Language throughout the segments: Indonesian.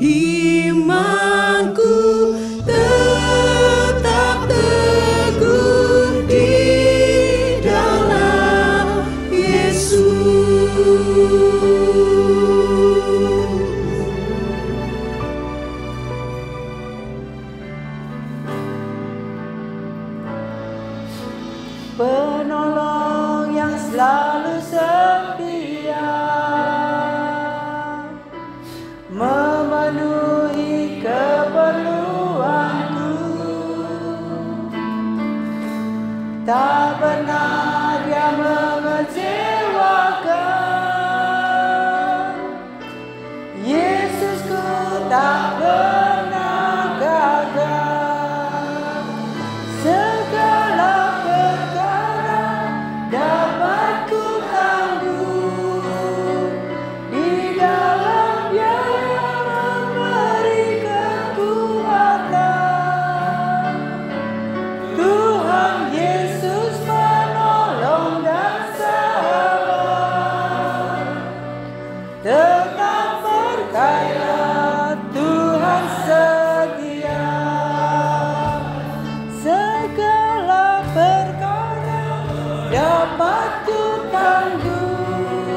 Imanku tetap teguh di dalam Yesus. Penolong yang selalu setia, memenuhi keperluanku, tak pernah dia mengecewakan. Yesusku tak pernah gagal. Segala perkara dapat ku tanggung di dalam Dia yang memberi kekuatan. Tuhan Yesus penolong dan sahabat, tetap percaya Tuhan setia. Segala perkara dapat ku tanggung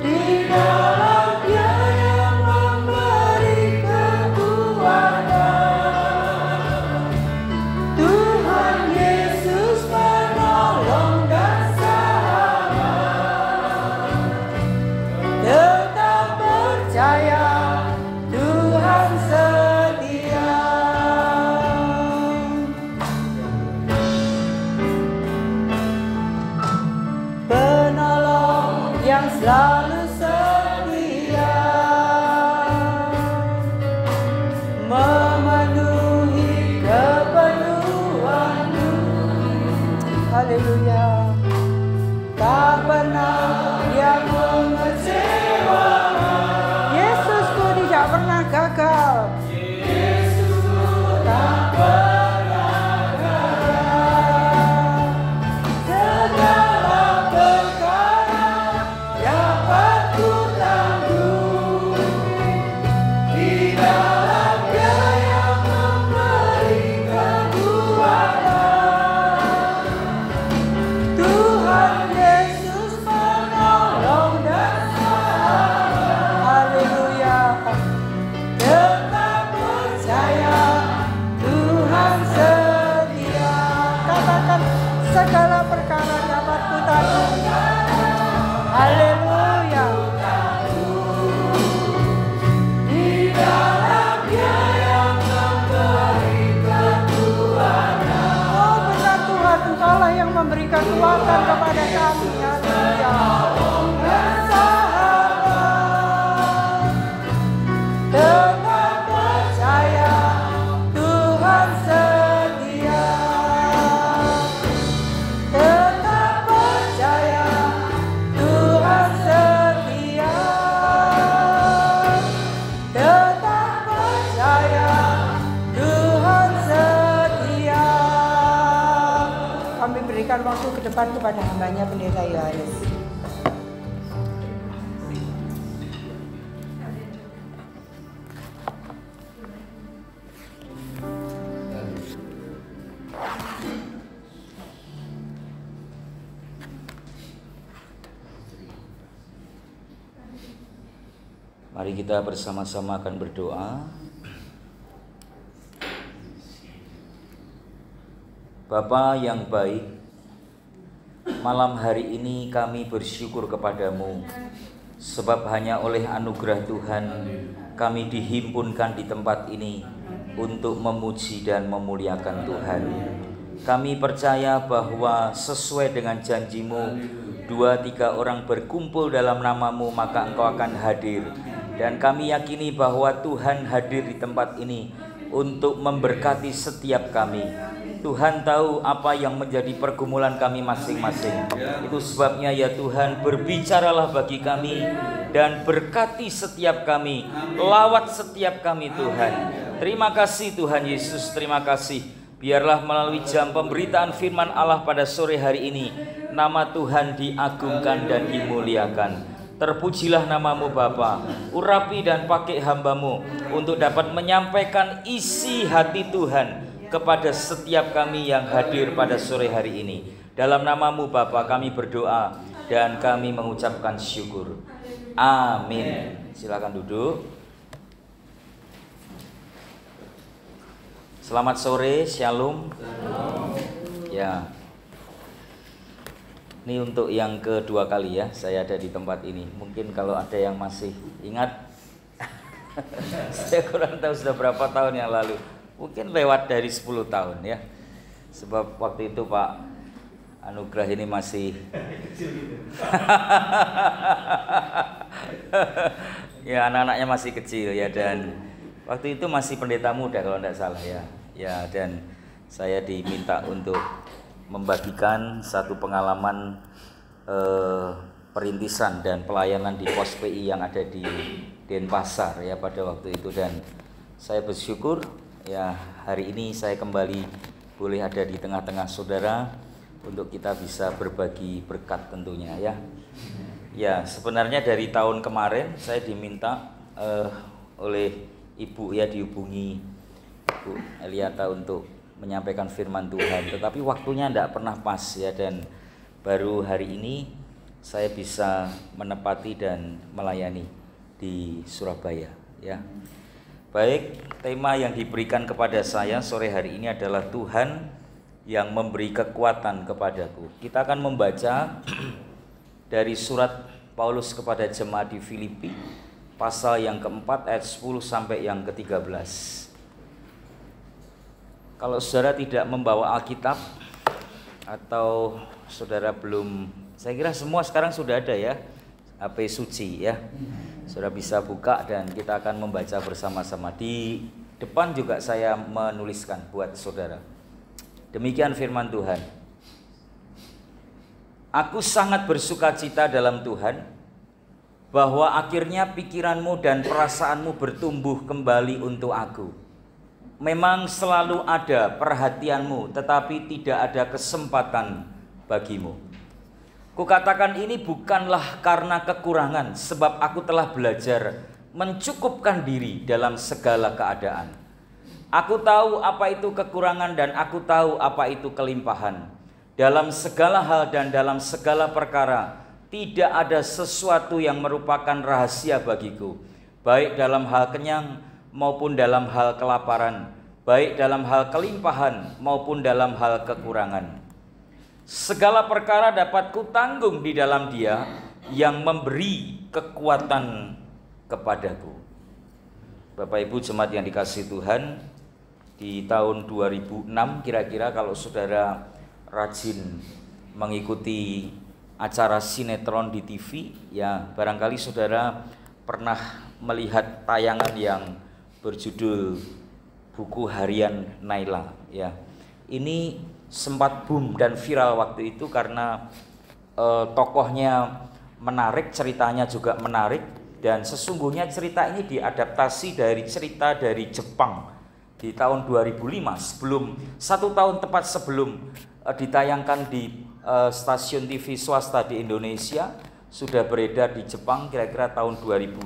di dalam Dia yang memberi kekuatan. Tuhan Yesus penolong dan sahabat, tetap percaya Tuhan setia. Penolong yang selalu setia, memenuhi keperluanmu. Haleluya. Tak pernah Dia mengecewakan. Yesusku tidak pernah gagal. Yesusku tak pernah gagal. Segala perkara dapat ku tanggung di dalam Dia yang memberi kekuatan. Tuhan Yesus penolong dan sahabat. Haleluya. Tetap percaya Tuhan setia. Katakan, segala perkara dapat ku tanggung. Haleluya. Di dalam Dia yang memberi kekuatan. Oh benar Tuhan, Engkaulah yang memberi kekuatan kepada kami. Haleluya. Dan sahabat, tetap percaya Tuhan setia. Tetap percaya Tuhan setia. Tetap percaya Tuhan setia. Kami berikan waktu ke depan kepada hambanya Pendeta Yohanes. Mari kita bersama-sama akan berdoa. Bapa yang baik, malam hari ini kami bersyukur kepadamu, sebab hanya oleh anugerah Tuhan kami dihimpunkan di tempat ini untuk memuji dan memuliakan Tuhan. Kami percaya bahwa sesuai dengan janjimu, 2-3 orang berkumpul dalam namamu maka engkau akan hadir. Dan kami yakini bahwa Tuhan hadir di tempat ini untuk memberkati setiap kami. Tuhan tahu apa yang menjadi pergumulan kami masing-masing. Itu sebabnya ya Tuhan, berbicaralah bagi kami dan berkati setiap kami, lawat setiap kami Tuhan. Terima kasih Tuhan Yesus, terima kasih. Biarlah melalui jam pemberitaan firman Allah pada sore hari ini, nama Tuhan diagungkan dan dimuliakan. Terpujilah namamu Bapa. Urapi dan pakai hambamu untuk dapat menyampaikan isi hati Tuhan kepada setiap kami yang hadir pada sore hari ini. Dalam namamu Bapa kami berdoa dan kami mengucapkan syukur. Amin. Silakan duduk. Selamat sore, shalom. Ya. Ini untuk yang kedua kali ya saya ada di tempat ini. Mungkin kalau ada yang masih ingat, saya kurang tahu sudah berapa tahun yang lalu. Mungkin lewat dari 10 tahun ya. Sebab waktu itu Pak Anugrah ini masih ya anak-anaknya masih kecil ya, dan waktu itu masih pendeta muda kalau tidak salah ya. Ya, dan saya diminta untuk membagikan satu pengalaman perintisan dan pelayanan di pos PI yang ada di Denpasar ya pada waktu itu, dan saya bersyukur ya hari ini saya kembali boleh ada di tengah-tengah saudara untuk kita bisa berbagi berkat tentunya ya. Ya, sebenarnya dari tahun kemarin saya diminta oleh Ibu ya, dihubungi Bu Eliata untuk menyampaikan firman Tuhan, tetapi waktunya tidak pernah pas ya, dan baru hari ini saya bisa menepati dan melayani di Surabaya ya. Baik, tema yang diberikan kepada saya sore hari ini adalah Tuhan yang memberi kekuatan kepadaku. Kita akan membaca dari surat Paulus kepada jemaat di Filipi pasal yang keempat ayat 10 sampai yang ke-13. Kalau saudara tidak membawa Alkitab atau saudara belum, saya kira semua sekarang sudah ada ya HP suci ya. Saudara bisa buka dan kita akan membaca bersama-sama. Di depan juga saya menuliskan buat saudara. Demikian firman Tuhan. Aku sangat bersukacita dalam Tuhan bahwa akhirnya pikiranmu dan perasaanmu bertumbuh kembali untuk aku. Memang selalu ada perhatianmu, tetapi tidak ada kesempatan bagimu. Kukatakan ini bukanlah karena kekurangan, sebab aku telah belajar mencukupkan diri dalam segala keadaan. Aku tahu apa itu kekurangan dan aku tahu apa itu kelimpahan. Dalam segala hal dan dalam segala perkara, tidak ada sesuatu yang merupakan rahasia bagiku, baik dalam hal kenyang maupun dalam hal kelaparan, baik dalam hal kelimpahan maupun dalam hal kekurangan. Segala perkara dapat kutanggung di dalam Dia yang memberi kekuatan kepadaku. Bapak Ibu jemaat yang dikasihi Tuhan, di tahun 2006 kira-kira kalau saudara rajin mengikuti acara sinetron di TV ya, barangkali saudara pernah melihat tayangan yang berjudul Buku Harian Naila ya. Ini sempat boom dan viral waktu itu karena tokohnya menarik, ceritanya juga menarik, dan sesungguhnya cerita ini diadaptasi dari cerita dari Jepang di tahun 2005, sebelum 1 tahun tepat sebelum ditayangkan di stasiun TV swasta di Indonesia, sudah beredar di Jepang kira-kira tahun 2005.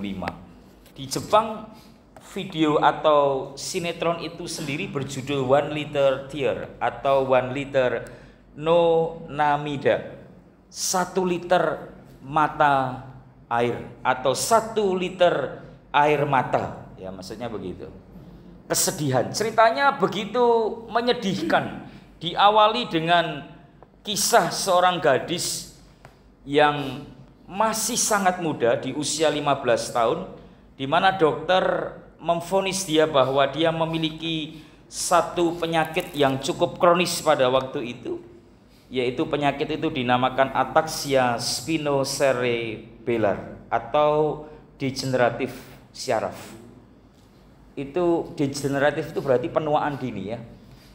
Di Jepang video atau sinetron itu sendiri berjudul One Liter Tear atau One Liter no Namida, 1 liter mata air atau 1 liter air mata ya, maksudnya begitu. Kesedihan, ceritanya begitu menyedihkan, diawali dengan kisah seorang gadis yang masih sangat muda di usia 15 tahun, di mana dokter memvonis dia bahwa dia memiliki satu penyakit yang cukup kronis pada waktu itu, yaitu penyakit itu dinamakan ataxia spinocerebellar atau degeneratif syaraf. Itu degeneratif itu berarti penuaan dini ya,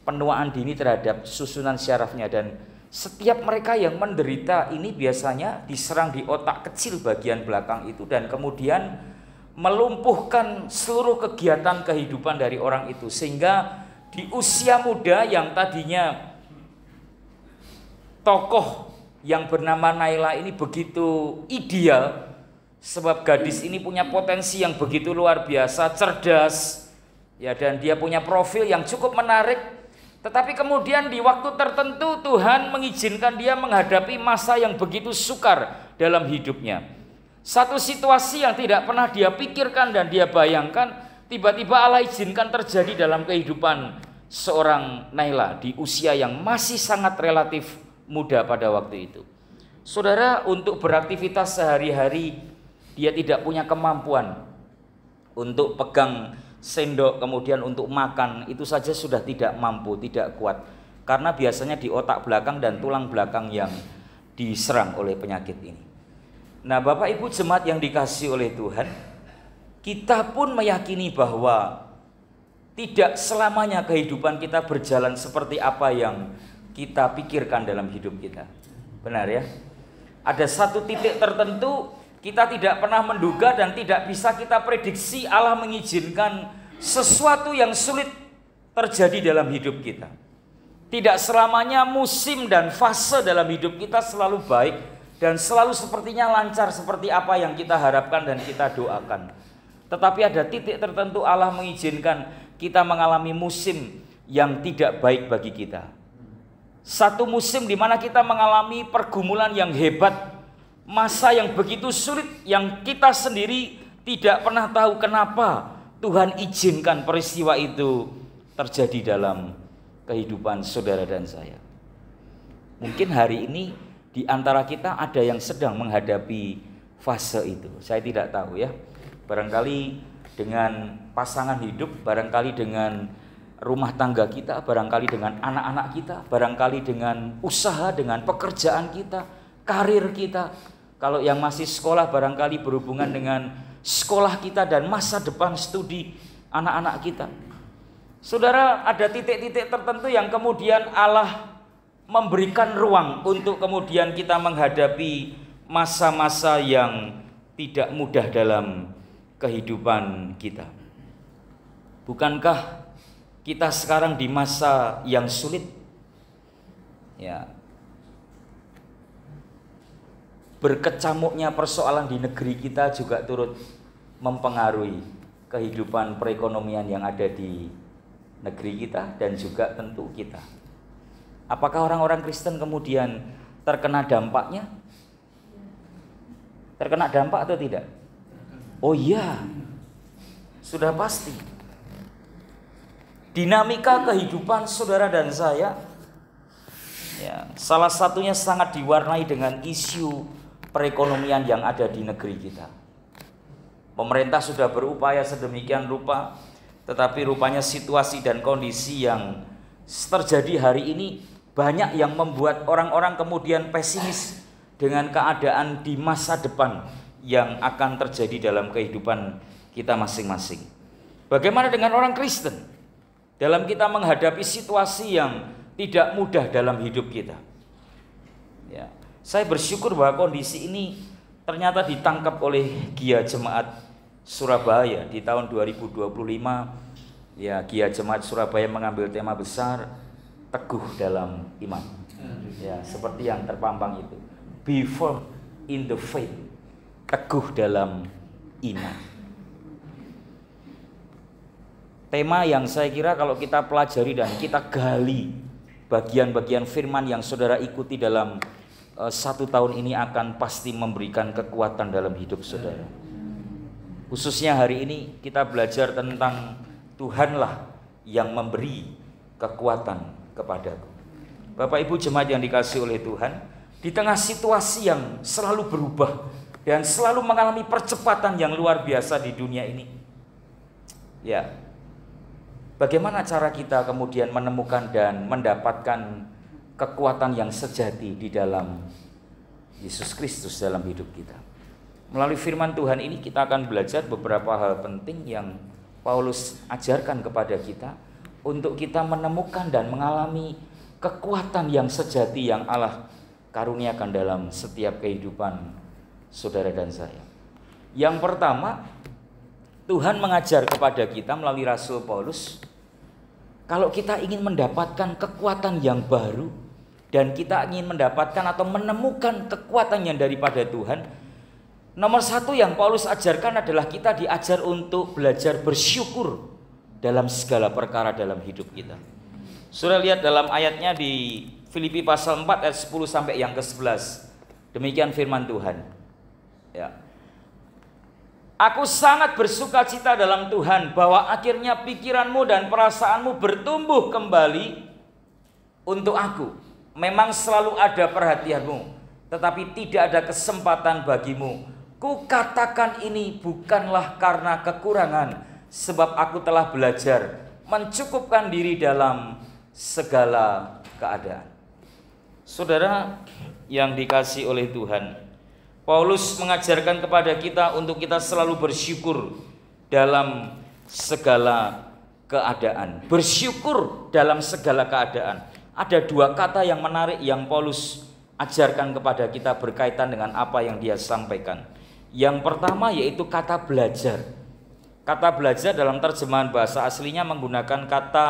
penuaan dini terhadap susunan syarafnya, dan setiap mereka yang menderita ini biasanya diserang di otak kecil bagian belakang itu, dan kemudian melumpuhkan seluruh kegiatan kehidupan dari orang itu, sehingga di usia muda yang tadinya tokoh yang bernama Naila ini begitu ideal, Sebab gadis ini punya potensi yang begitu luar biasa, cerdas, ya, dan dia punya profil yang cukup menarik. Tetapi kemudian di waktu tertentu Tuhan mengizinkan dia menghadapi masa yang begitu sukar dalam hidupnya. Satu situasi yang tidak pernah dia pikirkan dan dia bayangkan, tiba-tiba Allah izinkan terjadi dalam kehidupan seorang Naila di usia yang masih sangat relatif muda pada waktu itu. Saudara, untuk beraktivitas sehari-hari dia tidak punya kemampuan untuk pegang sendok, kemudian untuk makan itu saja sudah tidak mampu, tidak kuat, karena biasanya di otak belakang dan tulang belakang yang diserang oleh penyakit ini. Nah, Bapak Ibu jemaat yang dikasihi oleh Tuhan, kita pun meyakini bahwa tidak selamanya kehidupan kita berjalan seperti apa yang kita pikirkan dalam hidup kita. Benar ya? Ada satu titik tertentu kita tidak pernah menduga dan tidak bisa kita prediksi Allah mengizinkan sesuatu yang sulit terjadi dalam hidup kita. Tidak selamanya musim dan fase dalam hidup kita selalu baik dan selalu sepertinya lancar seperti apa yang kita harapkan dan kita doakan. Tetapi ada titik tertentu Allah mengizinkan kita mengalami musim yang tidak baik bagi kita. Satu musim di mana kita mengalami pergumulan yang hebat, masa yang begitu sulit yang kita sendiri tidak pernah tahu kenapa Tuhan izinkan peristiwa itu terjadi dalam kehidupan saudara dan saya. Mungkin hari ini di antara kita ada yang sedang menghadapi fase itu. Saya tidak tahu ya. Barangkali dengan pasangan hidup, barangkali dengan rumah tangga kita, barangkali dengan anak-anak kita, barangkali dengan usaha, dengan pekerjaan kita, karir kita. Kalau yang masih sekolah barangkali berhubungan dengan sekolah kita dan masa depan studi anak-anak kita. Saudara, ada titik-titik tertentu yang kemudian Allah memberikan ruang untuk kemudian kita menghadapi masa-masa yang tidak mudah dalam kehidupan kita. Bukankah kita sekarang di masa yang sulit? Ya. Berkecamuknya persoalan di negeri kita juga turut mempengaruhi kehidupan perekonomian yang ada di negeri kita dan juga tentu kita. Apakah orang-orang Kristen kemudian terkena dampaknya? Terkena dampak atau tidak? Oh iya, sudah pasti. Dinamika kehidupan saudara dan saya, ya, salah satunya sangat diwarnai dengan isu perekonomian yang ada di negeri kita. Pemerintah sudah berupaya sedemikian rupa, tetapi rupanya situasi dan kondisi yang terjadi hari ini banyak yang membuat orang-orang kemudian pesimis dengan keadaan di masa depan yang akan terjadi dalam kehidupan kita masing-masing. Bagaimana dengan orang Kristen dalam kita menghadapi situasi yang tidak mudah dalam hidup kita? Ya, saya bersyukur bahwa kondisi ini ternyata ditangkap oleh Gia Jemaat Surabaya di tahun 2025. Ya, Gia Jemaat Surabaya mengambil tema besar teguh dalam iman. Ya, seperti yang terpampang itu. Be firm in the faith. Teguh dalam iman. Tema yang saya kira kalau kita pelajari dan kita gali bagian-bagian firman yang saudara ikuti dalam 1 tahun ini akan pasti memberikan kekuatan dalam hidup saudara. Khususnya hari ini kita belajar tentang Tuhanlah yang memberi kekuatan kepadaku. Bapak Ibu jemaat yang dikasihi oleh Tuhan, di tengah situasi yang selalu berubah dan selalu mengalami percepatan yang luar biasa di dunia ini, ya, bagaimana cara kita kemudian menemukan dan mendapatkan kekuatan yang sejati di dalam Yesus Kristus dalam hidup kita? Melalui firman Tuhan ini kita akan belajar beberapa hal penting yang Paulus ajarkan kepada kita untuk kita menemukan dan mengalami kekuatan yang sejati yang Allah karuniakan dalam setiap kehidupan saudara dan saya. Yang pertama, Tuhan mengajar kepada kita melalui Rasul Paulus, kalau kita ingin mendapatkan kekuatan yang baru dan kita ingin mendapatkan atau menemukan kekuatan yang daripada Tuhan, Nomor satu yang Paulus ajarkan adalah kita diajar untuk belajar bersyukur dalam segala perkara dalam hidup kita. Saudara lihat dalam ayatnya di Filipi pasal 4 ayat 10 sampai yang ke-11. Demikian firman Tuhan. Ya. Aku sangat bersuka cita dalam Tuhan bahwa akhirnya pikiranmu dan perasaanmu bertumbuh kembali untuk aku. Memang selalu ada perhatianmu, tetapi tidak ada kesempatan bagimu. Ku katakan ini bukanlah karena kekurangan, sebab aku telah belajar mencukupkan diri dalam segala keadaan. Saudara yang dikasihi oleh Tuhan, Paulus mengajarkan kepada kita untuk kita selalu bersyukur dalam segala keadaan. Bersyukur dalam segala keadaan. Ada dua kata yang menarik yang Paulus ajarkan kepada kita berkaitan dengan apa yang dia sampaikan. Yang pertama yaitu kata belajar. Kata belajar dalam terjemahan bahasa aslinya menggunakan kata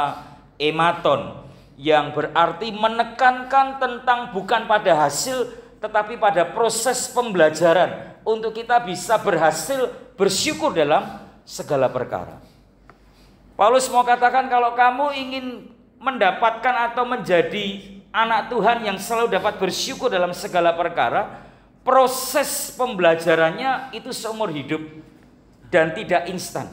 ematon, yang berarti menekankan tentang bukan pada hasil tetapi pada proses pembelajaran untuk kita bisa berhasil bersyukur dalam segala perkara. Paulus mau katakan kalau kamu ingin mendapatkan atau menjadi anak Tuhan yang selalu dapat bersyukur dalam segala perkara, proses pembelajarannya itu seumur hidup dan tidak instan.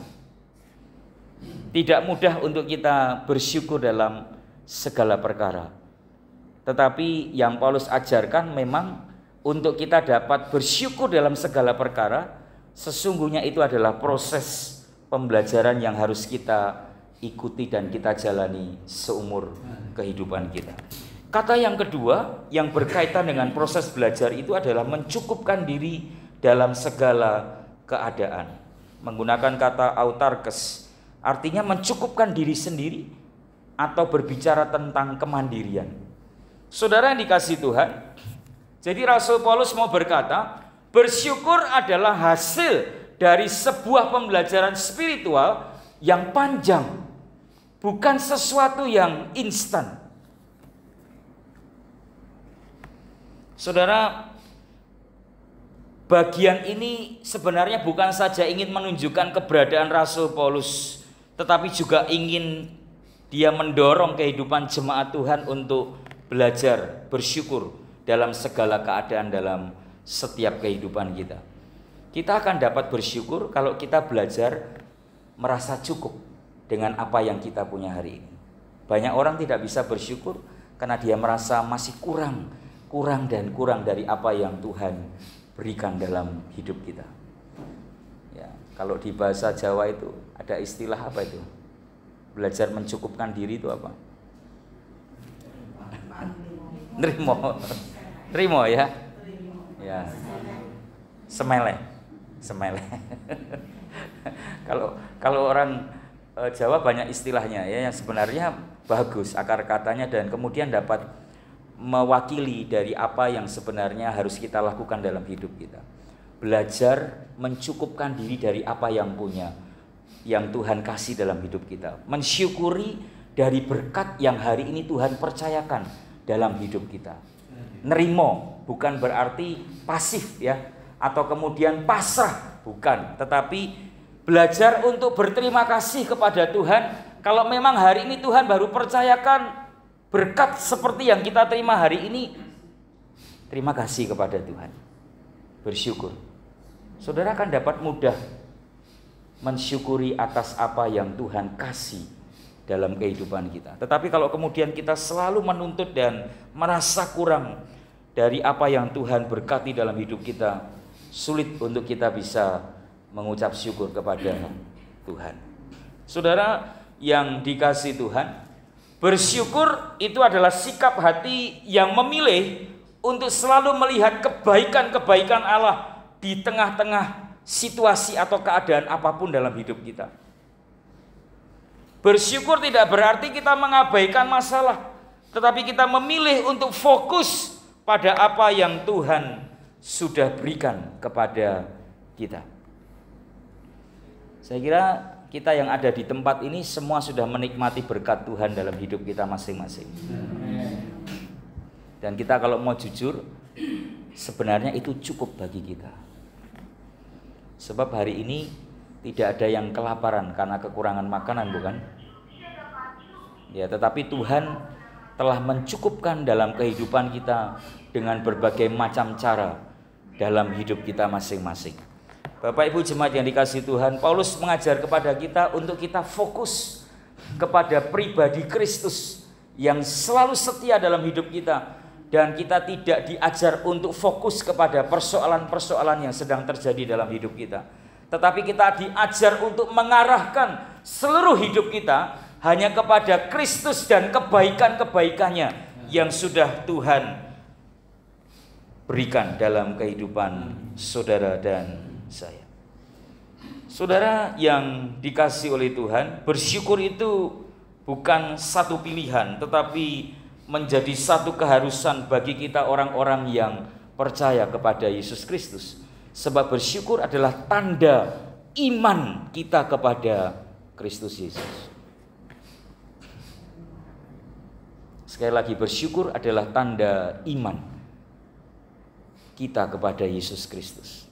Tidak mudah untuk kita bersyukur dalam segala perkara. Tetapi yang Paulus ajarkan memang untuk kita dapat bersyukur dalam segala perkara, sesungguhnya itu adalah proses pembelajaran yang harus kita ikuti dan kita jalani seumur kehidupan kita. Kata yang kedua yang berkaitan dengan proses belajar itu adalah mencukupkan diri dalam segala keadaan. Menggunakan kata autarkes, artinya mencukupkan diri sendiri atau berbicara tentang kemandirian. Saudara yang dikasihi Tuhan, jadi Rasul Paulus mau berkata, bersyukur adalah hasil dari sebuah pembelajaran spiritual yang panjang, bukan sesuatu yang instan. Saudara, bagian ini sebenarnya bukan saja ingin menunjukkan keberadaan Rasul Paulus, tetapi juga ingin dia mendorong kehidupan jemaat Tuhan untuk belajar bersyukur dalam segala keadaan dalam setiap kehidupan kita. Kita akan dapat bersyukur kalau kita belajar merasa cukup dengan apa yang kita punya hari ini. Banyak orang tidak bisa bersyukur karena dia merasa masih kurang dari apa yang Tuhan berikan dalam hidup kita. Ya, kalau di bahasa Jawa itu ada istilah apa itu? Belajar mencukupkan diri itu apa? Nerimo ya. Ya. Semele. Kalau orang Jawa banyak istilahnya ya yang sebenarnya bagus akar katanya dan kemudian dapat mewakili dari apa yang sebenarnya harus kita lakukan dalam hidup kita. Belajar mencukupkan diri dari apa yang punya, yang Tuhan kasih dalam hidup kita. Mensyukuri dari berkat yang hari ini Tuhan percayakan dalam hidup kita. Nerimo bukan berarti pasif ya, atau kemudian pasrah, bukan. Tetapi belajar untuk berterima kasih kepada Tuhan. Kalau memang hari ini Tuhan baru percayakan berkat seperti yang kita terima hari ini, terima kasih kepada Tuhan. Bersyukur. Saudara akan dapat mudah mensyukuri atas apa yang Tuhan kasih dalam kehidupan kita. Tetapi kalau kemudian kita selalu menuntut dan merasa kurang dari apa yang Tuhan berkati dalam hidup kita, sulit untuk kita bisa mengucap syukur kepada Tuhan. Saudara yang dikasihi Tuhan, bersyukur itu adalah sikap hati yang memilih untuk selalu melihat kebaikan-kebaikan Allah di tengah-tengah situasi atau keadaan apapun dalam hidup kita. Bersyukur tidak berarti kita mengabaikan masalah, tetapi kita memilih untuk fokus pada apa yang Tuhan sudah berikan kepada kita. Saya kira kita yang ada di tempat ini semua sudah menikmati berkat Tuhan dalam hidup kita masing-masing. Dan kita kalau mau jujur, sebenarnya itu cukup bagi kita. Sebab hari ini tidak ada yang kelaparan karena kekurangan makanan, bukan? Ya, tetapi Tuhan telah mencukupkan dalam kehidupan kita dengan berbagai macam cara dalam hidup kita masing-masing. Bapak Ibu jemaat yang dikasihi Tuhan, Paulus mengajar kepada kita untuk kita fokus kepada pribadi Kristus yang selalu setia dalam hidup kita, dan kita tidak diajar untuk fokus kepada persoalan-persoalan yang sedang terjadi dalam hidup kita, tetapi kita diajar untuk mengarahkan seluruh hidup kita hanya kepada Kristus dan kebaikan-kebaikannya yang sudah Tuhan berikan dalam kehidupan saudara dan saya. Saudara yang dikasihi oleh Tuhan, bersyukur itu bukan satu pilihan, tetapi menjadi satu keharusan bagi kita orang-orang yang percaya kepada Yesus Kristus. Sebab bersyukur adalah tanda iman kita kepada Kristus Yesus. Sekali lagi, bersyukur adalah tanda iman kita kepada Yesus Kristus.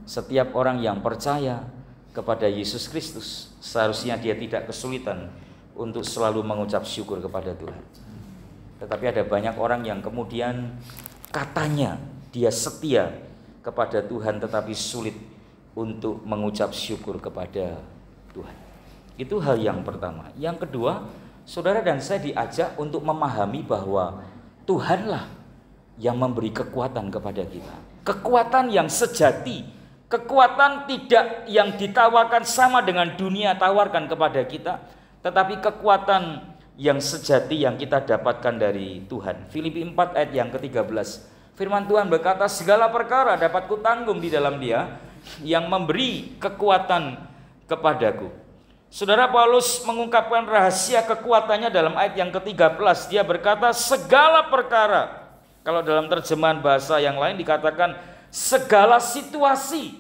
Setiap orang yang percaya kepada Yesus Kristus, seharusnya dia tidak kesulitan untuk selalu mengucap syukur kepada Tuhan. Tetapi ada banyak orang yang kemudian katanya dia setia kepada Tuhan, tetapi sulit untuk mengucap syukur kepada Tuhan. Itu hal yang pertama. Yang kedua, saudara dan saya diajak untuk memahami bahwa Tuhanlah yang memberi kekuatan kepada kita. Kekuatan yang sejati, kekuatan tidak yang ditawarkan sama dengan dunia tawarkan kepada kita, tetapi kekuatan yang sejati yang kita dapatkan dari Tuhan. Filipi 4 ayat yang ke-13. Firman Tuhan berkata, segala perkara dapat kutanggung di dalam Dia yang memberi kekuatan kepadaku. Saudara, Paulus mengungkapkan rahasia kekuatannya dalam ayat yang ke-13. Dia berkata segala perkara. Kalau dalam terjemahan bahasa yang lain dikatakan segala situasi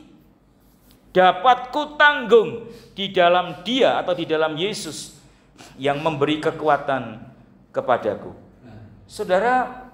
dapat kutanggung di dalam Dia atau di dalam Yesus yang memberi kekuatan kepadaku. Saudara,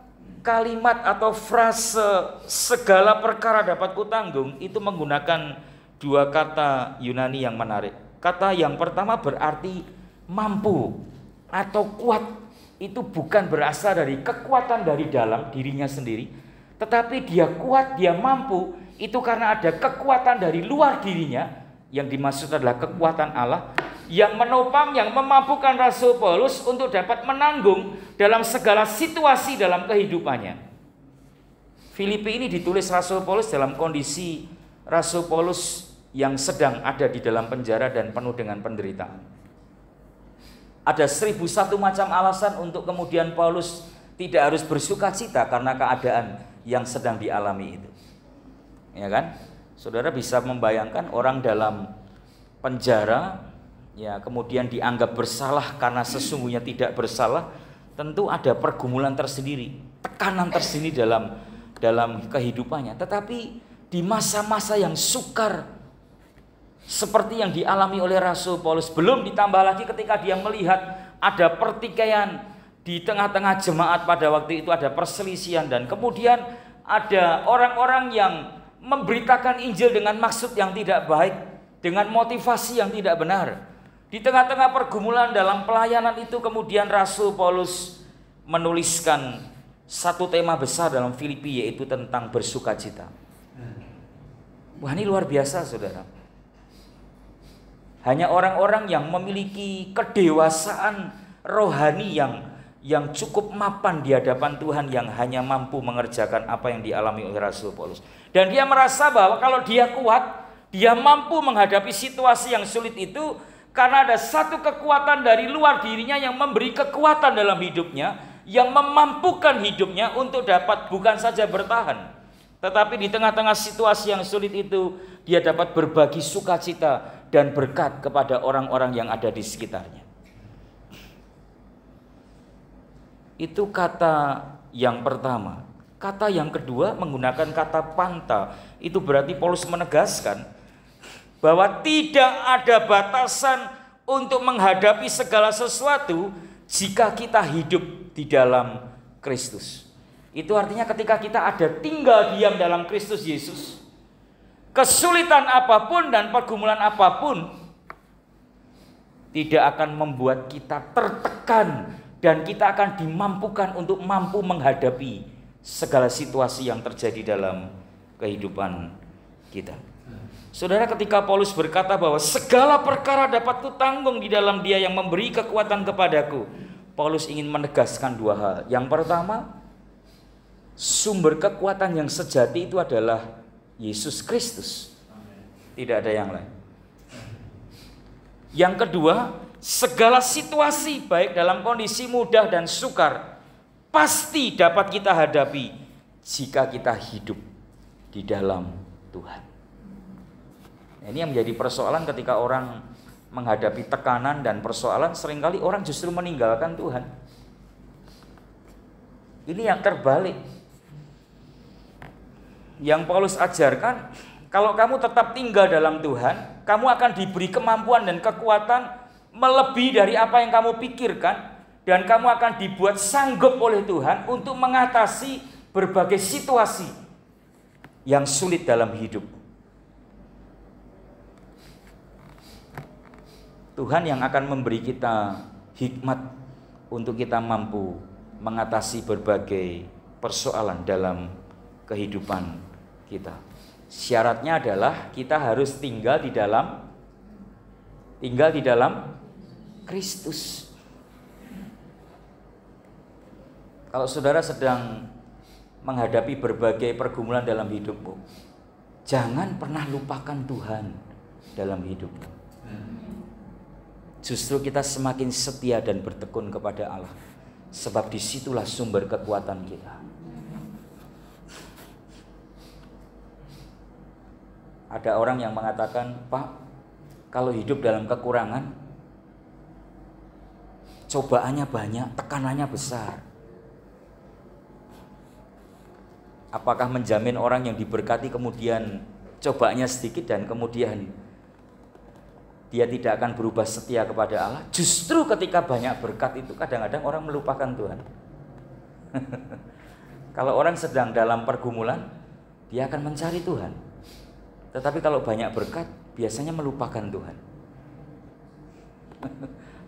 kalimat atau frase segala perkara dapat kutanggung itu menggunakan dua kata Yunani yang menarik. Kata yang pertama berarti mampu atau kuat. Itu bukan berasal dari kekuatan dari dalam dirinya sendiri, tetapi dia kuat, dia mampu, itu karena ada kekuatan dari luar dirinya, yang dimaksud adalah kekuatan Allah yang menopang, yang memampukan Rasul Paulus untuk dapat menanggung dalam segala situasi dalam kehidupannya. Filipi ini ditulis Rasul Paulus dalam kondisi Rasul Paulus yang sedang ada di dalam penjara dan penuh dengan penderitaan. Ada 1001 macam alasan untuk kemudian Paulus tidak harus bersuka cita karena keadaan yang sedang dialami itu. Ya kan? Saudara bisa membayangkan orang dalam penjara, ya kemudian dianggap bersalah karena sesungguhnya tidak bersalah, tentu ada pergumulan tersendiri, tekanan tersendiri dalam kehidupannya. Tetapi di masa-masa yang sukar seperti yang dialami oleh Rasul Paulus, belum ditambah lagi ketika dia melihat ada pertikaian di tengah-tengah jemaat pada waktu itu, ada perselisihan, dan kemudian ada orang-orang yang memberitakan Injil dengan maksud yang tidak baik, dengan motivasi yang tidak benar. Di tengah-tengah pergumulan dalam pelayanan itu, kemudian Rasul Paulus menuliskan satu tema besar dalam Filipi, yaitu tentang bersukacita. Wah, ini luar biasa, saudara. Hanya orang-orang yang memiliki kedewasaan rohani yang cukup mapan di hadapan Tuhan yang hanya mampu mengerjakan apa yang dialami oleh Rasul Paulus. Dan dia merasa bahwa kalau dia kuat, dia mampu menghadapi situasi yang sulit itu karena ada satu kekuatan dari luar dirinya yang memberi kekuatan dalam hidupnya, yang memampukan hidupnya untuk dapat bukan saja bertahan, tetapi di tengah-tengah situasi yang sulit itu dia dapat berbagi sukacita dan berkat kepada orang-orang yang ada di sekitarnya. Itu kata yang pertama. Kata yang kedua menggunakan kata panta. Itu berarti Paulus menegaskan bahwa tidak ada batasan untuk menghadapi segala sesuatu jika kita hidup di dalam Kristus. Itu artinya ketika kita ada tinggal diam dalam Kristus Yesus, kesulitan apapun dan pergumulan apapun tidak akan membuat kita tertekan, dan kita akan dimampukan untuk mampu menghadapi segala situasi yang terjadi dalam kehidupan kita. Saudara, ketika Paulus berkata bahwa segala perkara dapat kutanggung di dalam Dia yang memberi kekuatan kepadaku, Paulus ingin menegaskan dua hal. Yang pertama, sumber kekuatan yang sejati itu adalah Yesus Kristus. Tidak ada yang lain. Yang kedua, segala situasi baik dalam kondisi mudah dan sukar pasti dapat kita hadapi jika kita hidup di dalam Tuhan. Ini yang menjadi persoalan ketika orang menghadapi tekanan dan persoalan, seringkali orang justru meninggalkan Tuhan. Ini yang terbalik. Yang Paulus ajarkan, kalau kamu tetap tinggal dalam Tuhan, kamu akan diberi kemampuan dan kekuatan melebihi dari apa yang kamu pikirkan, dan kamu akan dibuat sanggup oleh Tuhan untuk mengatasi berbagai situasi yang sulit dalam hidup. Tuhan yang akan memberi kita hikmat untuk kita mampu mengatasi berbagai persoalan dalam kehidupan kita. Syaratnya adalah kita harus tinggal di dalam Kristus. Kalau saudara sedang menghadapi berbagai pergumulan dalam hidupmu, jangan pernah lupakan Tuhan dalam hidupmu. Justru kita semakin setia dan bertekun kepada Allah, sebab disitulah sumber kekuatan kita. Ada orang yang mengatakan, Pak, kalau hidup dalam kekurangan, cobaannya banyak, tekanannya besar. Apakah menjamin orang yang diberkati kemudian cobaannya sedikit dan kemudian dia tidak akan berubah setia kepada Allah? Justru ketika banyak berkat itu kadang-kadang orang melupakan Tuhan. Kalau orang sedang dalam pergumulan, dia akan mencari Tuhan. Tetapi kalau banyak berkat, biasanya melupakan Tuhan.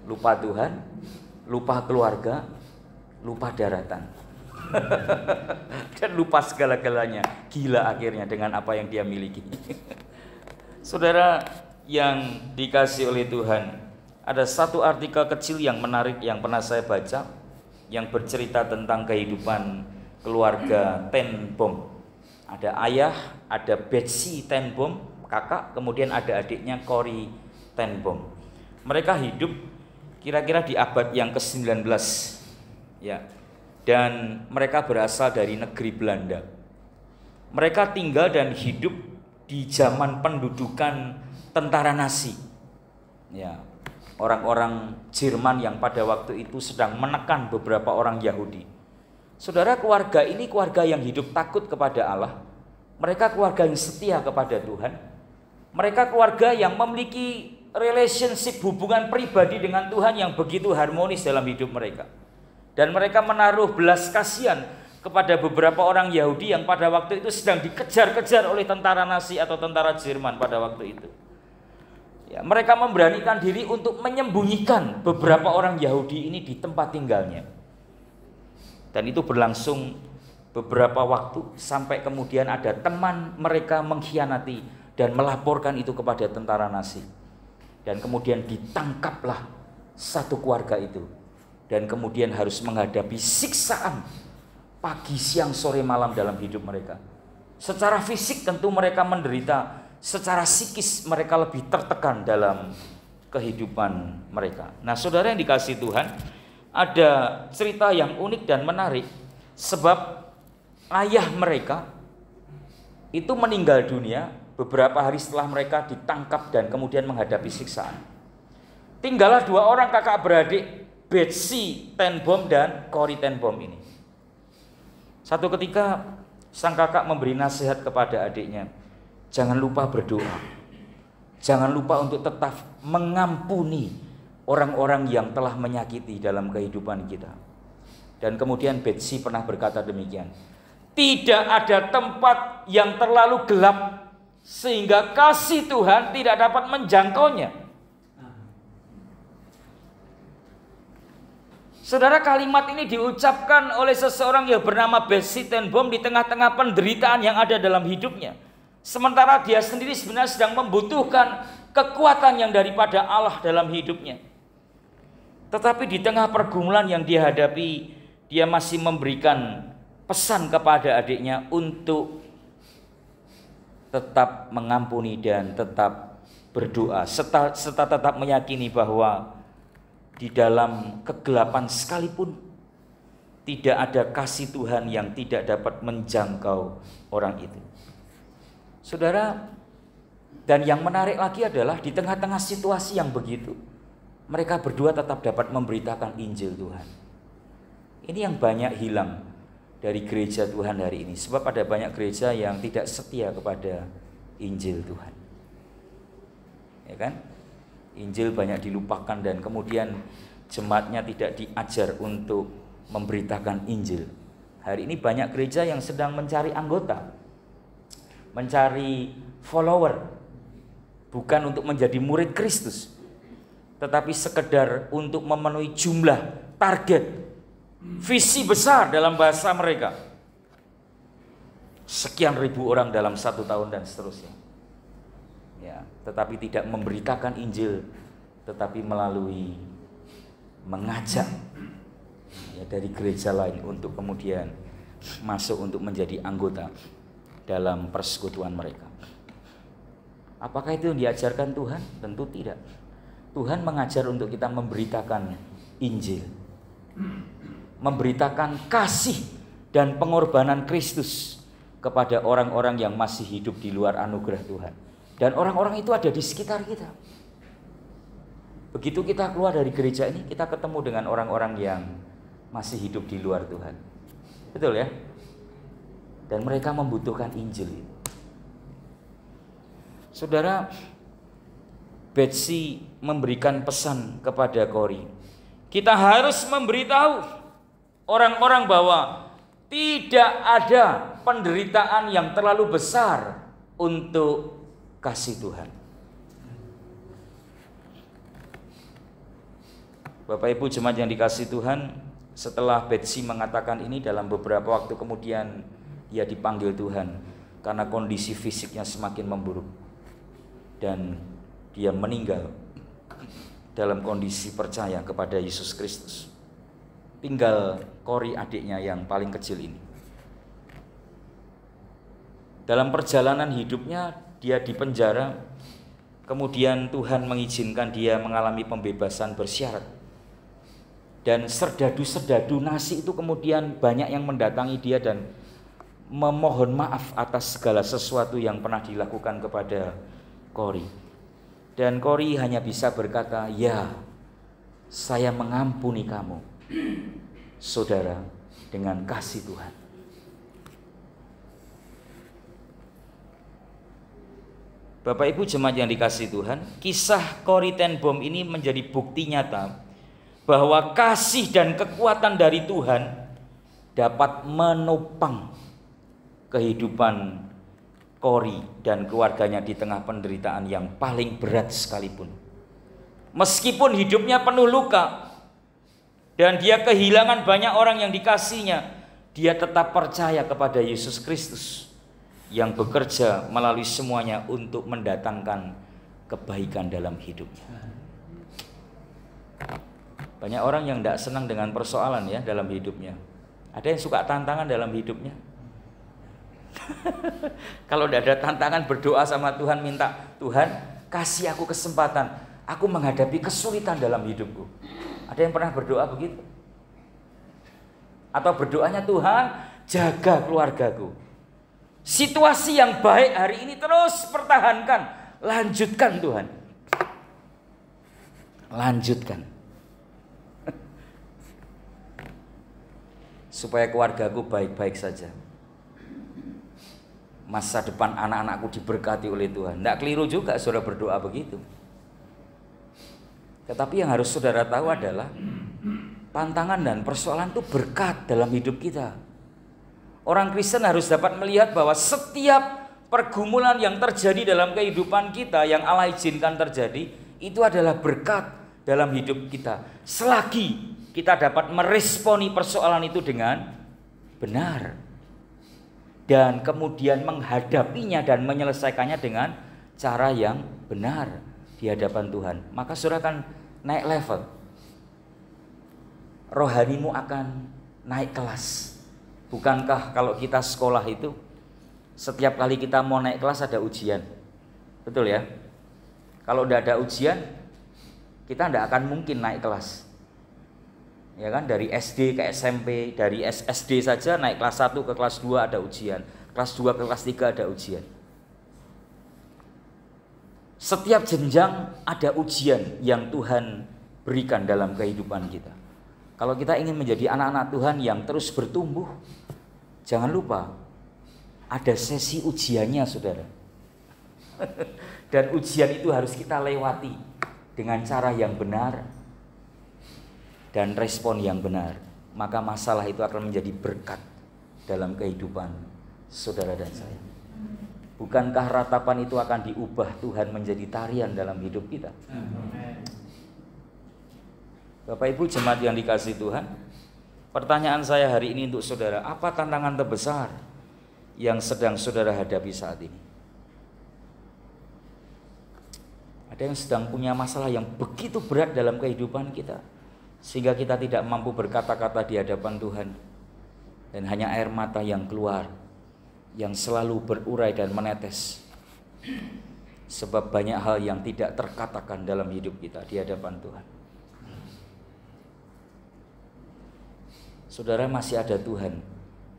Lupa Tuhan, lupa keluarga, lupa daratan. Dan lupa segala-galanya. Gila akhirnya dengan apa yang dia miliki. Saudara yang dikasih oleh Tuhan, ada satu artikel kecil yang menarik yang pernah saya baca, yang bercerita tentang kehidupan keluarga Ten Boom. Ada ayah, ada Betsy Ten Boom, kakak, kemudian ada adiknya Corrie Ten Boom. Mereka hidup kira-kira di abad yang ke-19, ya. Dan mereka berasal dari negeri Belanda. Mereka tinggal dan hidup di zaman pendudukan tentara Nazi, ya, orang-orang Jerman yang pada waktu itu sedang menekan beberapa orang Yahudi. Saudara, keluarga ini keluarga yang hidup takut kepada Allah. Mereka keluarga yang setia kepada Tuhan. Mereka keluarga yang memiliki relationship, hubungan pribadi dengan Tuhan yang begitu harmonis dalam hidup mereka. Dan mereka menaruh belas kasihan kepada beberapa orang Yahudi yang pada waktu itu sedang dikejar-kejar oleh tentara Nazi atau tentara Jerman pada waktu itu. Ya, mereka memberanikan diri untuk menyembunyikan beberapa orang Yahudi ini di tempat tinggalnya. Dan itu berlangsung beberapa waktu sampai kemudian ada teman mereka mengkhianati dan melaporkan itu kepada tentara Nazi. Dan kemudian ditangkaplah satu keluarga itu. Dan kemudian harus menghadapi siksaan pagi, siang, sore, malam dalam hidup mereka. Secara fisik tentu mereka menderita, secara psikis mereka lebih tertekan dalam kehidupan mereka. Nah, saudara yang dikasihi Tuhan, ada cerita yang unik dan menarik, sebab ayah mereka itu meninggal dunia beberapa hari setelah mereka ditangkap dan kemudian menghadapi siksaan. Tinggallah dua orang kakak beradik, Betsy Ten Boom dan Corrie Ten Boom ini. Satu ketika sang kakak memberi nasihat kepada adiknya, jangan lupa berdoa, jangan lupa untuk tetap mengampuni orang-orang yang telah menyakiti dalam kehidupan kita. Dan kemudian Betsy pernah berkata demikian, tidak ada tempat yang terlalu gelap sehingga kasih Tuhan tidak dapat menjangkaunya. Saudara, kalimat ini diucapkan oleh seseorang yang bernama Betsy ten Boom di tengah-tengah penderitaan yang ada dalam hidupnya. Sementara dia sendiri sebenarnya sedang membutuhkan kekuatan yang daripada Allah dalam hidupnya. Tetapi di tengah pergumulan yang dia hadapi, dia masih memberikan pesan kepada adiknya untuk tetap mengampuni dan tetap berdoa, serta tetap meyakini bahwa di dalam kegelapan sekalipun tidak ada kasih Tuhan yang tidak dapat menjangkau orang itu. Saudara, dan yang menarik lagi adalah di tengah-tengah situasi yang begitu, mereka berdua tetap dapat memberitakan Injil Tuhan. Ini yang banyak hilang dari gereja Tuhan hari ini, sebab ada banyak gereja yang tidak setia kepada Injil Tuhan. Ya kan? Injil banyak dilupakan dan kemudian jemaatnya tidak diajar untuk memberitakan Injil. Hari ini banyak gereja yang sedang mencari anggota, mencari follower, bukan untuk menjadi murid Kristus, tetapi sekedar untuk memenuhi jumlah, target, visi besar dalam bahasa mereka. Sekian ribu orang dalam 1 tahun dan seterusnya. Ya, tetapi tidak memberitakan Injil, tetapi melalui mengajak ya, dari gereja lain untuk kemudian masuk untuk menjadi anggota dalam persekutuan mereka. Apakah itu yang diajarkan Tuhan? Tentu tidak. Tuhan mengajar untuk kita memberitakan Injil, memberitakan kasih dan pengorbanan Kristus kepada orang-orang yang masih hidup di luar anugerah Tuhan. Dan orang-orang itu ada di sekitar kita. Begitu kita keluar dari gereja ini, kita ketemu dengan orang-orang yang masih hidup di luar Tuhan. Betul ya? Dan mereka membutuhkan Injil. Saudara, Betsy memberikan pesan kepada Cory. Kita harus memberitahu orang-orang bahwa tidak ada penderitaan yang terlalu besar untuk kasih Tuhan. Bapak Ibu jemaat yang dikasihi Tuhan, setelah Betsy mengatakan ini, dalam beberapa waktu kemudian dia dipanggil Tuhan karena kondisi fisiknya semakin memburuk dan dia meninggal dalam kondisi percaya kepada Yesus Kristus. Tinggal Cory, adiknya yang paling kecil ini. Dalam perjalanan hidupnya dia dipenjara, kemudian Tuhan mengizinkan dia mengalami pembebasan bersyarat. Dan serdadu-serdadu nasi itu kemudian banyak yang mendatangi dia dan memohon maaf atas segala sesuatu yang pernah dilakukan kepada Cory. Dan Cory hanya bisa berkata, "Ya, saya mengampuni kamu, saudara, dengan kasih Tuhan." Bapak Ibu jemaat yang dikasihi Tuhan, kisah Cory ten Boom ini menjadi bukti nyata bahwa kasih dan kekuatan dari Tuhan dapat menopang kehidupan Cory dan keluarganya di tengah penderitaan yang paling berat sekalipun. Meskipun hidupnya penuh luka dan dia kehilangan banyak orang yang dikasihnya, dia tetap percaya kepada Yesus Kristus yang bekerja melalui semuanya untuk mendatangkan kebaikan dalam hidupnya. Banyak orang yang tidak senang dengan persoalan ya dalam hidupnya. Ada yang suka tantangan dalam hidupnya. Kalau tidak ada tantangan, berdoa sama Tuhan, minta, "Tuhan, kasih aku kesempatan, aku menghadapi kesulitan dalam hidupku." Ada yang pernah berdoa begitu? Atau berdoanya, "Tuhan, jaga keluargaku. Situasi yang baik hari ini terus pertahankan, lanjutkan Tuhan. Lanjutkan. Supaya keluargaku baik-baik saja. Masa depan anak-anakku diberkati oleh Tuhan." Tidak keliru juga saudara berdoa begitu. Tetapi yang harus saudara tahu adalah tantangan dan persoalan itu berkat dalam hidup kita. Orang Kristen harus dapat melihat bahwa setiap pergumulan yang terjadi dalam kehidupan kita, yang Allah izinkan terjadi, itu adalah berkat dalam hidup kita. Selagi kita dapat meresponi persoalan itu dengan benar, dan kemudian menghadapinya dan menyelesaikannya dengan cara yang benar di hadapan Tuhan, maka saudara akan naik level. Rohanimu akan naik kelas. Bukankah kalau kita sekolah itu setiap kali kita mau naik kelas ada ujian? Betul ya? Kalau tidak ada ujian, kita tidak akan mungkin naik kelas. Ya kan, dari SD ke SMP, dari SD saja naik kelas 1 ke kelas 2 ada ujian, kelas 2 ke kelas 3 ada ujian. Setiap jenjang ada ujian yang Tuhan berikan dalam kehidupan kita. Kalau kita ingin menjadi anak-anak Tuhan yang terus bertumbuh, jangan lupa ada sesi ujiannya, saudara. Dan ujian itu harus kita lewati dengan cara yang benar dan respon yang benar. Maka masalah itu akan menjadi berkat dalam kehidupan saudara dan saya. Bukankah ratapan itu akan diubah Tuhan menjadi tarian dalam hidup kita? Bapak Ibu jemaat yang dikasihi Tuhan, pertanyaan saya hari ini untuk saudara, apa tantangan terbesar yang sedang saudara hadapi saat ini? Ada yang sedang punya masalah yang begitu berat dalam kehidupan kita, sehingga kita tidak mampu berkata-kata di hadapan Tuhan, dan hanya air mata yang keluar, yang selalu berurai dan menetes, sebab banyak hal yang tidak terkatakan dalam hidup kita di hadapan Tuhan. Saudara, masih ada Tuhan,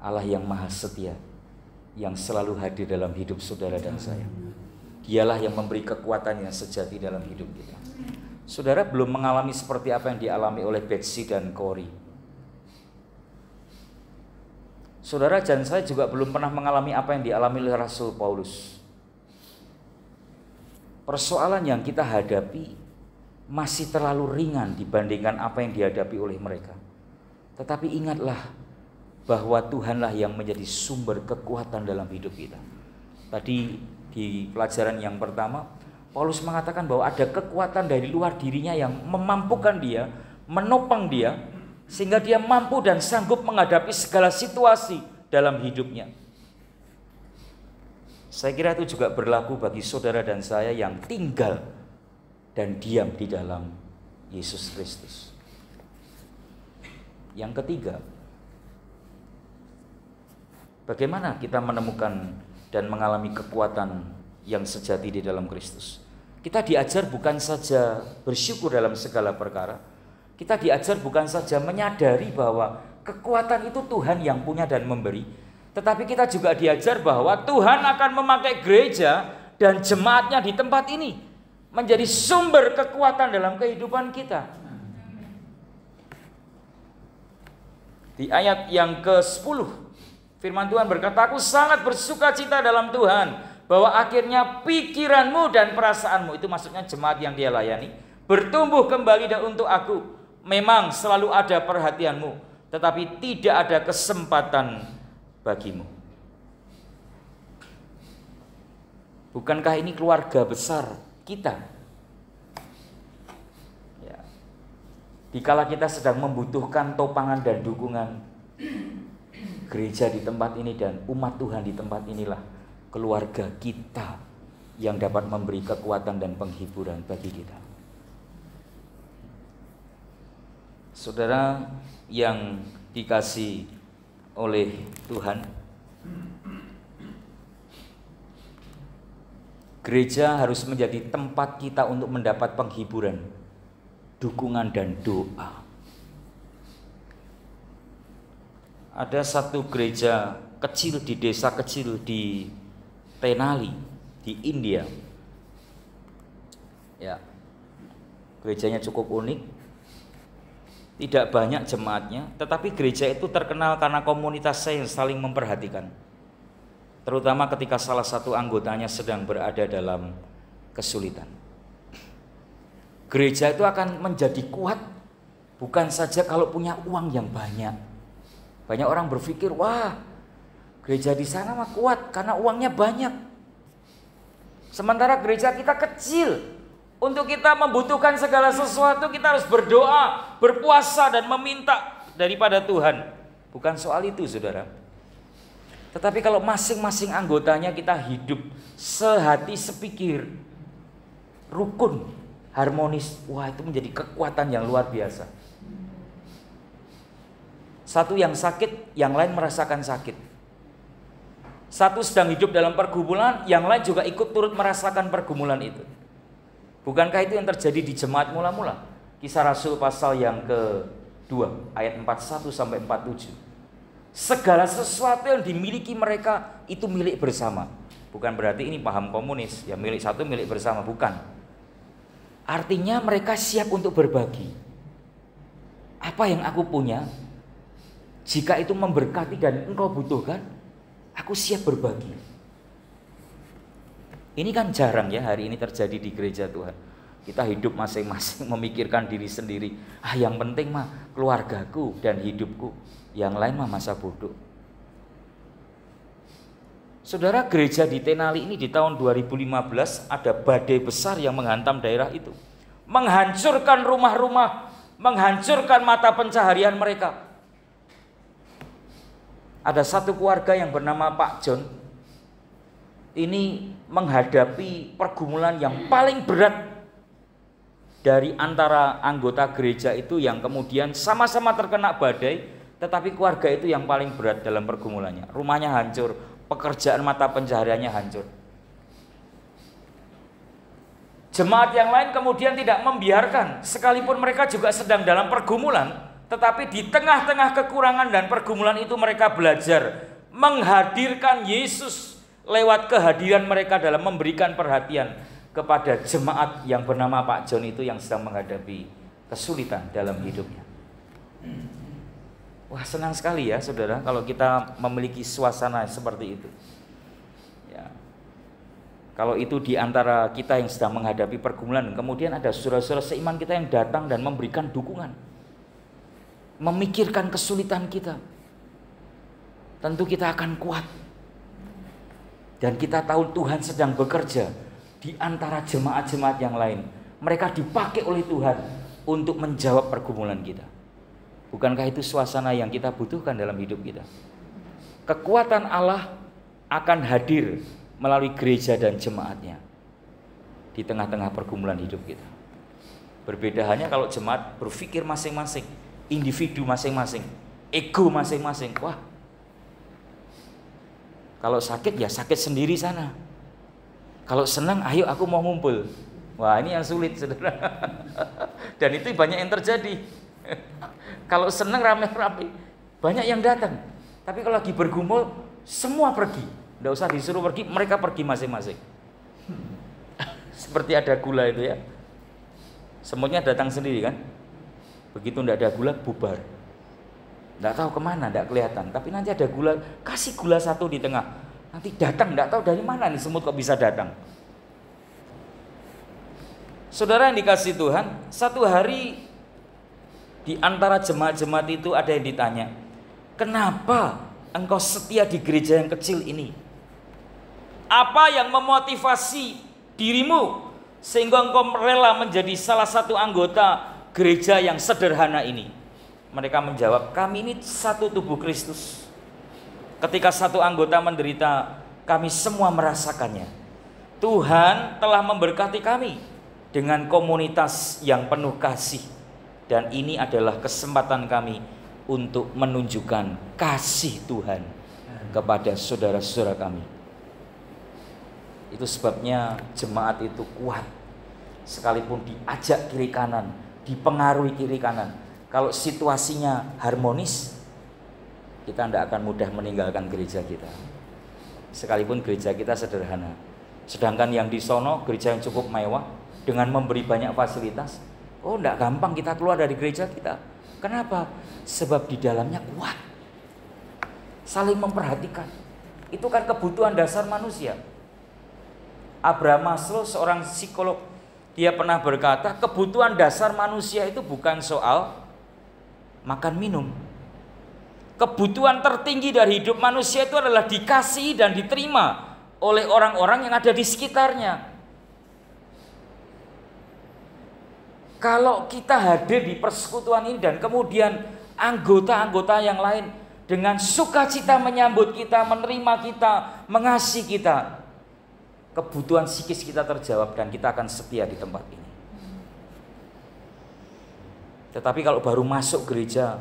Allah yang maha setia, yang selalu hadir dalam hidup saudara dan saya. Dialah yang memberi kekuatan yang sejati dalam hidup kita. Saudara belum mengalami seperti apa yang dialami oleh Betsy dan Cory. Saudara dan saya juga belum pernah mengalami apa yang dialami oleh Rasul Paulus. Persoalan yang kita hadapi masih terlalu ringan dibandingkan apa yang dihadapi oleh mereka. Tetapi ingatlah bahwa Tuhanlah yang menjadi sumber kekuatan dalam hidup kita. Tadi di pelajaran yang pertama, Paulus mengatakan bahwa ada kekuatan dari luar dirinya yang memampukan dia, menopang dia, sehingga dia mampu dan sanggup menghadapi segala situasi dalam hidupnya. Saya kira itu juga berlaku bagi saudara dan saya yang tinggal dan diam di dalam Yesus Kristus. Yang ketiga, bagaimana kita menemukan dan mengalami kekuatan yang sejati di dalam Kristus? Kita diajar bukan saja bersyukur dalam segala perkara. Kita diajar bukan saja menyadari bahwa kekuatan itu Tuhan yang punya dan memberi, tetapi kita juga diajar bahwa Tuhan akan memakai gereja dan jemaatnya di tempat ini menjadi sumber kekuatan dalam kehidupan kita. Di ayat yang ke-10, firman Tuhan berkata, aku sangat bersuka cita dalam Tuhan, bahwa akhirnya pikiranmu dan perasaanmu, itu maksudnya jemaat yang dia layani, bertumbuh kembali dan untuk aku. Memang selalu ada perhatianmu, tetapi tidak ada kesempatan bagimu. Bukankah ini keluarga besar kita? Dikala kita sedang membutuhkan topangan dan dukungan, gereja di tempat ini dan umat Tuhan di tempat inilah keluarga kita yang dapat memberi kekuatan dan penghiburan bagi kita. Saudara yang dikasihi oleh Tuhan, gereja harus menjadi tempat kita untuk mendapat penghiburan, dukungan dan doa. Ada satu gereja kecil di desa kecil di Tenali di India. Ya. Gerejanya cukup unik. Tidak banyak jemaatnya, tetapi gereja itu terkenal karena komunitasnya yang saling memperhatikan. Terutama ketika salah satu anggotanya sedang berada dalam kesulitan. Gereja itu akan menjadi kuat bukan saja kalau punya uang yang banyak. Banyak orang berpikir, wah, gereja di sana mah kuat karena uangnya banyak. Sementara gereja kita kecil. Untuk kita membutuhkan segala sesuatu kita harus berdoa, berpuasa dan meminta daripada Tuhan. Bukan soal itu, saudara. Tetapi kalau masing-masing anggotanya kita hidup sehati sepikir, rukun, harmonis, wah itu menjadi kekuatan yang luar biasa. Satu yang sakit, yang lain merasakan sakit. Satu sedang hidup dalam pergumulan, yang lain juga ikut turut merasakan pergumulan itu. Bukankah itu yang terjadi di jemaat mula-mula? Kisah Rasul pasal yang ke-2 ayat 41 sampai 47. Segala sesuatu yang dimiliki mereka itu milik bersama. Bukan berarti ini paham komunis, ya milik satu milik bersama, bukan. Artinya mereka siap untuk berbagi. Apa yang aku punya, jika itu memberkati dan engkau butuhkan, aku siap berbagi. Ini kan jarang ya hari ini terjadi di gereja Tuhan. Kita hidup masing-masing memikirkan diri sendiri. Yang penting mah keluargaku dan hidupku. Yang lain mah masa bodoh. Saudara, gereja di Tenali ini di tahun 2015 ada badai besar yang menghantam daerah itu. Menghancurkan rumah-rumah, menghancurkan mata pencaharian mereka. Ada satu keluarga yang bernama Pak John. Ini menghadapi pergumulan yang paling berat dari antara anggota gereja itu yang kemudian sama-sama terkena badai, tetapi keluarga itu yang paling berat dalam pergumulannya. Rumahnya hancur, pekerjaan mata pencahariannya hancur. Jemaat yang lain kemudian tidak membiarkan, sekalipun mereka juga sedang dalam pergumulan, tetapi di tengah-tengah kekurangan dan pergumulan itu mereka belajar menghadirkan Yesus lewat kehadiran mereka dalam memberikan perhatian kepada jemaat yang bernama Pak John itu yang sedang menghadapi kesulitan dalam hidupnya. Wah, senang sekali ya saudara kalau kita memiliki suasana seperti itu. Ya. Kalau itu di antara kita yang sedang menghadapi pergumulan, kemudian ada saudara-saudara seiman kita yang datang dan memberikan dukungan, memikirkan kesulitan kita, tentu kita akan kuat. Dan kita tahu Tuhan sedang bekerja di antara jemaat-jemaat yang lain. Mereka dipakai oleh Tuhan untuk menjawab pergumulan kita. Bukankah itu suasana yang kita butuhkan dalam hidup kita? Kekuatan Allah akan hadir melalui gereja dan jemaatnya di tengah-tengah pergumulan hidup kita. Berbeda hanya kalau jemaat berpikir masing-masing, individu masing-masing, ego masing-masing. Wah, kalau sakit ya sakit sendiri sana. Kalau senang, ayo aku mau ngumpul. Wah, ini yang sulit saudara. Dan itu banyak yang terjadi. Kalau senang rame-rame, banyak yang datang. Tapi kalau lagi bergumul, semua pergi. Tidak usah disuruh pergi, mereka pergi masing-masing. Seperti ada gula itu ya. Semutnya datang sendiri kan. Begitu tidak ada gula, bubar. Tidak tahu kemana, tidak kelihatan. Tapi nanti ada gula, kasih gula satu di tengah. Nanti datang, tidak tahu dari mana nih semut kok bisa datang. Saudara yang dikasihi Tuhan, satu hari di antara jemaat-jemaat itu ada yang ditanya, kenapa engkau setia di gereja yang kecil ini? Apa yang memotivasi dirimu sehingga engkau rela menjadi salah satu anggota gereja yang sederhana ini? Mereka menjawab, kami ini satu tubuh Kristus. Ketika satu anggota menderita, kami semua merasakannya. Tuhan telah memberkati kami dengan komunitas yang penuh kasih. Dan ini adalah kesempatan kami untuk menunjukkan kasih Tuhan kepada saudara-saudara kami. Itu sebabnya jemaat itu kuat. Sekalipun diajak kiri kanan, dipengaruhi kiri kanan. Kalau situasinya harmonis, kita tidak akan mudah meninggalkan gereja kita. Sekalipun gereja kita sederhana. Sedangkan yang di sono gereja yang cukup mewah dengan memberi banyak fasilitas, oh tidak gampang kita keluar dari gereja kita. Kenapa? Sebab di dalamnya kuat. Saling memperhatikan. Itu kan kebutuhan dasar manusia. Abraham Maslow, seorang psikolog, dia pernah berkata, kebutuhan dasar manusia itu bukan soal makan minum. Kebutuhan tertinggi dari hidup manusia itu adalah dikasihi dan diterima oleh orang-orang yang ada di sekitarnya. Kalau kita hadir di persekutuan ini dan kemudian anggota-anggota yang lain dengan sukacita menyambut kita, menerima kita, mengasihi kita, kebutuhan psikis kita terjawab dan kita akan setia di tempat ini. Tetapi kalau baru masuk gereja,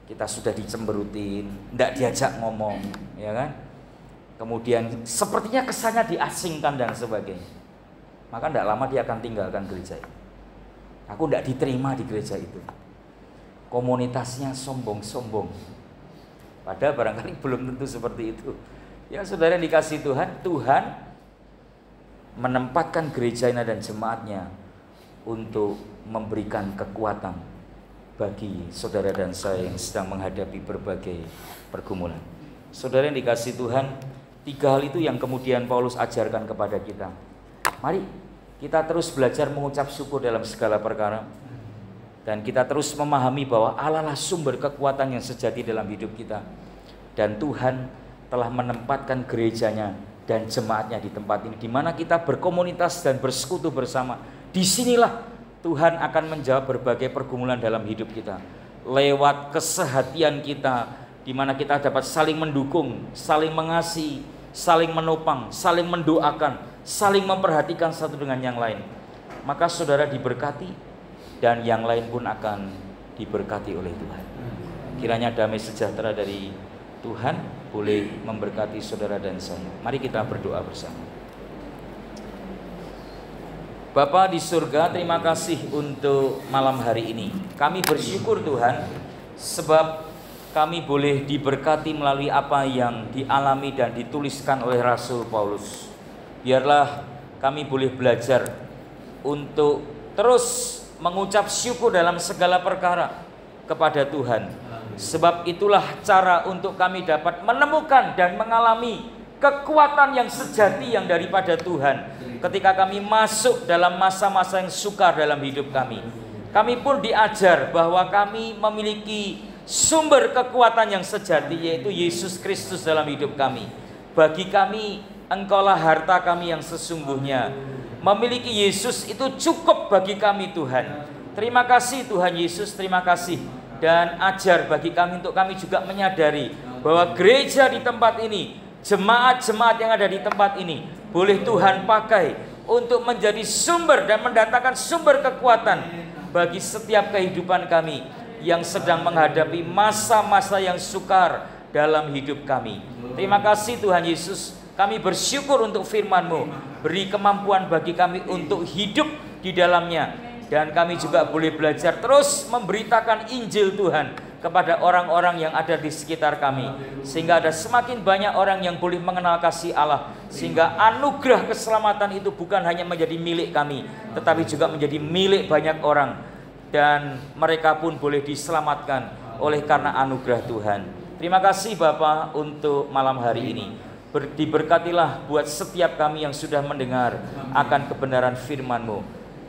kita sudah dicemberutin, tidak diajak ngomong, ya kan? Kemudian sepertinya kesannya diasingkan dan sebagainya. Maka tidak lama dia akan tinggalkan gereja itu. Aku tidak diterima di gereja itu. Komunitasnya sombong-sombong. Padahal barangkali belum tentu seperti itu. Ya saudara yang dikasihi Tuhan, Tuhan menempatkan gerejanya dan jemaatnya untuk memberikan kekuatan bagi saudara dan saya yang sedang menghadapi berbagai pergumulan. Saudara yang dikasihi Tuhan, 3 hal itu yang kemudian Paulus ajarkan kepada kita. Mari kita terus belajar mengucap syukur dalam segala perkara. Dan kita terus memahami bahwa Allah lah sumber kekuatan yang sejati dalam hidup kita. Dan Tuhan telah menempatkan gerejanya dan jemaatnya di tempat ini, di mana kita berkomunitas dan bersekutu bersama. Disinilah Tuhan akan menjawab berbagai pergumulan dalam hidup kita. Lewat kesehatian kita, di mana kita dapat saling mendukung, saling mengasihi, saling menopang, saling mendoakan, saling memperhatikan satu dengan yang lain. Maka saudara diberkati dan yang lain pun akan diberkati oleh Tuhan. Kiranya damai sejahtera dari Tuhan boleh memberkati saudara dan saya. Mari kita berdoa bersama. Bapa di surga, terima kasih untuk malam hari ini. Kami bersyukur Tuhan, sebab kami boleh diberkati melalui apa yang dialami dan dituliskan oleh Rasul Paulus. Biarlah kami boleh belajar untuk terus mengucap syukur dalam segala perkara kepada Tuhan. Sebab itulah cara untuk kami dapat menemukan dan mengalami kekuatan yang sejati yang daripada Tuhan. Ketika kami masuk dalam masa-masa yang sukar dalam hidup kami, kami pun diajar bahwa kami memiliki sumber kekuatan yang sejati, yaitu Yesus Kristus dalam hidup kami. Bagi kami, Engkaulah harta kami yang sesungguhnya. Memiliki Yesus itu cukup bagi kami Tuhan. Terima kasih Tuhan Yesus, terima kasih. Dan ajar bagi kami untuk kami juga menyadari bahwa gereja di tempat ini, jemaat-jemaat yang ada di tempat ini, boleh Tuhan pakai untuk menjadi sumber dan mendatangkan sumber kekuatan bagi setiap kehidupan kami yang sedang menghadapi masa-masa yang sukar dalam hidup kami. Terima kasih Tuhan Yesus. Kami bersyukur untuk firman-Mu. Beri kemampuan bagi kami untuk hidup di dalamnya. Dan kami juga boleh belajar terus memberitakan Injil Tuhan kepada orang-orang yang ada di sekitar kami. Sehingga ada semakin banyak orang yang boleh mengenal kasih Allah. Sehingga anugerah keselamatan itu bukan hanya menjadi milik kami, tetapi juga menjadi milik banyak orang. Dan mereka pun boleh diselamatkan oleh karena anugerah Tuhan. Terima kasih Bapa untuk malam hari ini. Diberkatilah buat setiap kami yang sudah mendengar akan kebenaran firman-Mu.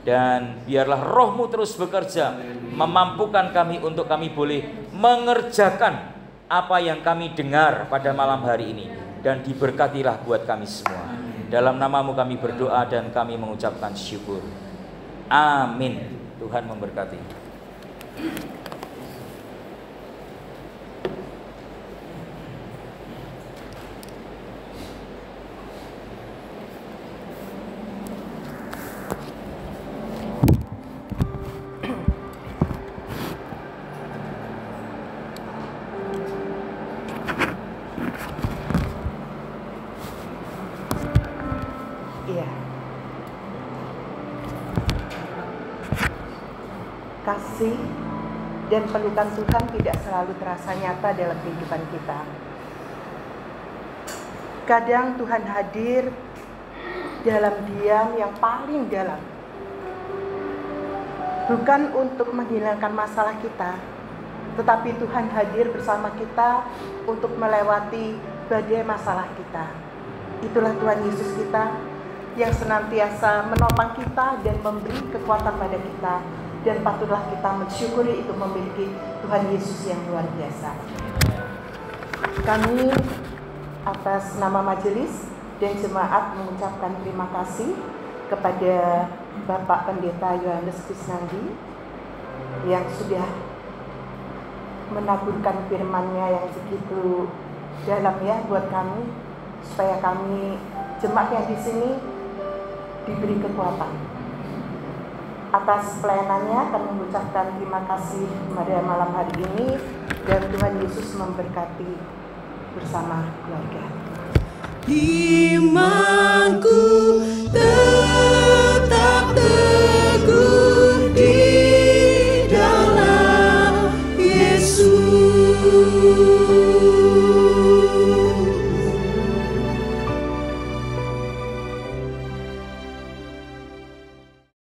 Dan biarlah Roh-Mu terus bekerja, memampukan kami untuk kami boleh mengerjakan apa yang kami dengar pada malam hari ini. Dan diberkatilah buat kami semua. Dalam nama-Mu kami berdoa dan kami mengucapkan syukur. Amin. Tuhan memberkati. Kasih dan pelukan Tuhan tidak selalu terasa nyata dalam kehidupan kita. Kadang Tuhan hadir dalam diam yang paling dalam, bukan untuk menghilangkan masalah kita, tetapi Tuhan hadir bersama kita untuk melewati badai masalah kita. Itulah Tuhan Yesus kita yang senantiasa menopang kita dan memberi kekuatan pada kita. Dan patutlah kita mensyukuri itu memiliki Tuhan Yesus yang luar biasa. Kami atas nama majelis dan jemaat mengucapkan terima kasih kepada Bapak Pendeta Yohanes Krisnandi yang sudah menaburkan firman-Nya yang begitu dalam ya buat kami, supaya kami jemaat yang di sini diberi kekuatan. Atas pelayanannya kami mengucapkan terima kasih pada malam hari ini, dan Tuhan Yesus memberkati bersama keluarga. Imanku